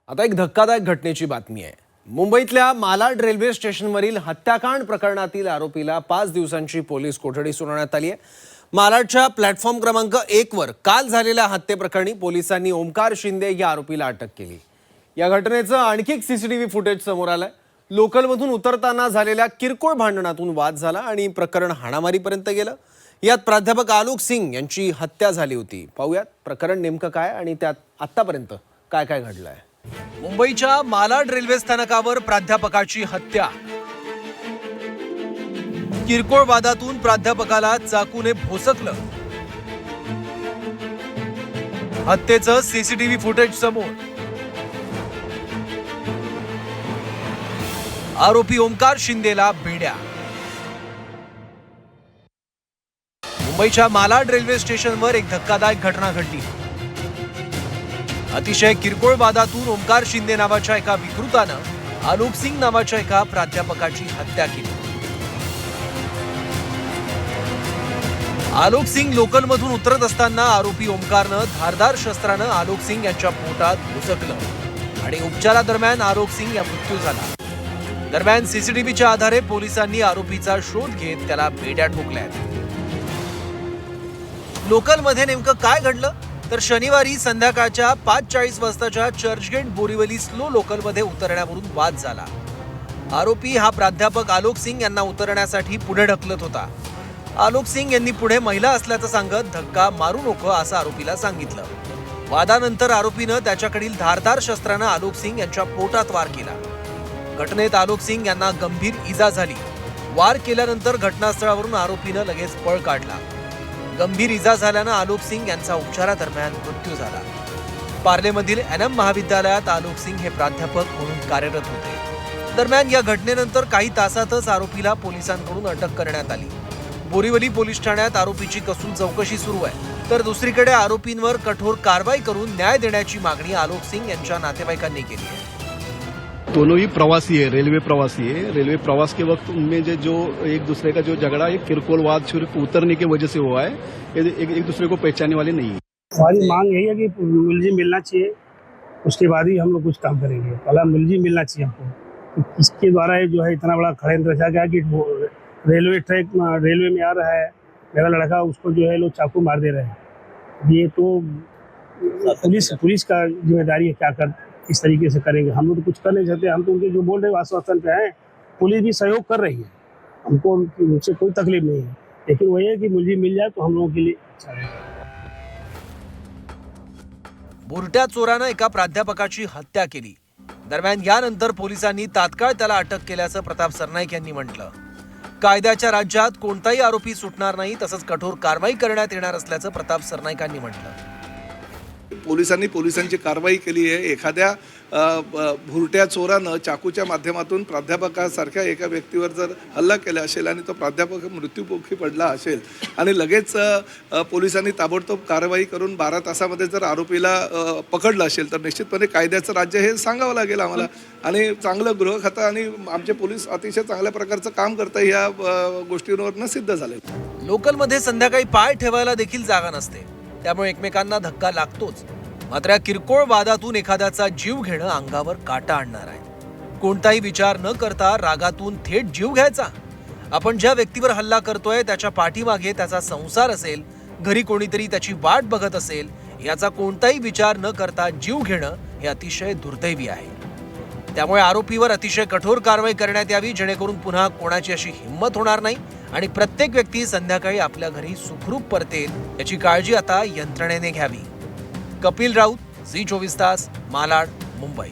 आता एक धक्कादायक घटनेची बातमी आहे। मुंबईतल्या मालाड रेल्वे स्टेशनवरील हत्याकांड प्रकरणातील आरोपीला 5 दिवसांची पोलीस कोठडी सुनावण्यात आली आहे। मालाडच्या प्लॅटफॉर्म क्रमांक 1 वर काल झालेल्या हत्येप्रकरणी पोलिसांनी ओमकार शिंदे या आरोपीला अटक केली। या घटनेचं आणखी एक सीसीटीव्ही फुटेज समोर आलंय। लोकलमधून उतरताना झालेल्या किरकोळ भांडणातून वाद झाला आणि प्रकरण हाणामारीपर्यंत गेलं। यात प्राध्यापक आलोक सिंग यांची हत्या झाली होती। पाहूयात प्रकरण नेमकं काय आणि त्यात आतापर्यंत काय काय घडलंय। मुंबईच्या मालाड रेल्वे स्थानकावर प्राध्यापकाची हत्या। किरकोळ वादातून प्राध्यापकाला चाकूने भोसकलं। हत्येचं सीसीटीव्ही फुटेज समोर। आरोपी ओमकार शिंदेला बेड्या। मुंबईच्या मालाड रेल्वे स्टेशनवर एक धक्कादायक घटना घडली। अतिशय किरकोळ वादातून ओमकार शिंदे नावाच्या एका विकृतानं आलोक सिंग नावाच्या एका प्राध्यापकाची हत्या केली। आलोक सिंग लोकलमधून उतरत असताना आरोपी ओमकारनं धारदार शस्त्रानं आलोक सिंग यांच्या पोटात घुसकलं आणि उपचारादरम्यान आलोक सिंग या मृत्यू झाला। दरम्यान सीसीटीव्हीच्या आधारे पोलिसांनी आरोपीचा शोध घेत त्याला बेड्या ठोकल्यात। लोकलमध्ये नेमकं काय घडलं तर शनिवारी संध्याकाळच्या 5:40 वाजताच्या चर्चगेट बोरीवली स्लो लोकलमध्ये उतरण्यावरून वाद झाला। आरोपी हा प्राध्यापक आलोक सिंग यांना उतरण्यासाठी पुढे ढकलत होता। आलोक सिंग यांनी पुढे महिला असल्याचं सांगत धक्का मारू नको असं आरोपीला सांगितलं। वादानंतर आरोपीनं त्याच्याकडील धारदार शस्त्रानं आलोक सिंग यांच्या पोटात वार केला। घटनेत आलोक सिंग यांना गंभीर इजा झाली। वार केल्यानंतर घटनास्थळावरून आरोपीनं लगेच पळ काढला। गंभीर इजा झाल्यानं आलोक सिंग यांचा उपचारादरम्यान मृत्यू झाला। पार्लेमधील एनएम महाविद्यालयात आलोक सिंग हे प्राध्यापक म्हणून कार्यरत होते। दरम्यान या घटनेनंतर काही तासातच आरोपीला पोलिसांकडून अटक करण्यात आली। बोरीवली पोलीस ठाण्यात आरोपीची कसून चौकशी सुरू आहे, तर दुसरीकडे आरोपींवर कठोर कारवाई करून न्याय देण्याची मागणी आलोक सिंग यांच्या नातेवाईकांनी केली आहे। दोनों ही प्रवासी है, रेलवे प्रवासी है। रेलवे प्रवास के वक्त उनमें जो एक दूसरे का जो झगड़ा एक किरकोल वाद सिर्फ उतरने की वजह से हुआ है। एक दूसरे को पहचानने वाले नहीं है। हमारी मांग यही है कि मुलजिम मिलना चाहिए, उसके बाद ही हम लोग कुछ काम करेंगे। पहला मुलजिम मिलना चाहिए हमको। इसके द्वारा ये जो है इतना बड़ा षड्यंत्र रचा गया कि रेलवे में आ रहा है मेरा लड़का, उसको जो है लोग चाकू मार दे रहे हैं। ये तो पुलिस का जिम्मेदारी है, क्या कर इस तरीके से करेंगे। हम लोग तो कुछ कर नहीं सकते। हम तो उनके जो बोल रहे हैं आश्वासन पे हैं। पुलिस भी सहयोग कर रही है, हमको उनसे कोई तकलीफ नहीं है, लेकिन वही है कि मुलजिम मिल जाए तो हम लोगों के लिए अच्छा है। बुरट्या चोरानं एका प्राध्यापकाची हत्या केली। दरम्यान यानंतर पोलिसांनी तात्काळ त्याला अटक केल्याचं प्रताप सरनाईक यांनी म्हटलं। कायद्याच्या राज्यात कोणताही आरोपी सुटणार नाही, तसंच कठोर कारवाई करण्यात येणार असल्याचं प्रताप सरनाईकांनी म्हटलं। पोलिसांची कारवाई केली आहे। एखाद्या भुरट्या चोरानं चाकूच्या माध्यमातून प्राध्यापकासारख्या एका व्यक्तीवर जर हल्ला केला असेल आणि तो प्राध्यापक मृत्यूमुखी पडला असेल आणि लगेच पोलिसांनी ताबडतोब कारवाई करून 12 तासामध्ये जर आरोपीला पकडलं असेल तर निश्चितपणे कायद्याचं राज्य हे सांगावं लागेल आम्हाला। आणि चांगलं गृह खातं आणि आमचे पोलीस अतिशय चांगल्या प्रकारचं काम करतं, या गोष्टींवरनं सिद्ध झाले। लोकलमध्ये संध्याकाळी पाय ठेवायला देखील जागा नसते, त्यामुळे एकमेकांना धक्का लागतोच। मात्र किरकोळ वादातून एखाद्याचा जीव घेणं अंगावर काटा आणणार आहे। कोणताही विचार न करता रागातून थेट जीव घ्यायचा। आपण ज्या व्यक्तीवर हल्ला करतोय त्याच्या पाठीमागे त्याचा संसार असेल, घरी कोणीतरी त्याची वाट बघत असेल, याचा कोणताही विचार न करता जीव घेणं हे अतिशय दुर्दैवी आहे। त्यामुळे आरोपीवर अतिशय कठोर कारवाई करण्यात यावी, जेणेकरून पुन्हा कोणाची अशी हिंमत होणार नाही आणि प्रत्येक व्यक्ती संध्याकाळी आपल्या घरी सुखरूप परतेल याची काळजी आता यंत्रणेने घ्यावी। कपिल राऊत, झी 24 तास, मालाड, मुंबई।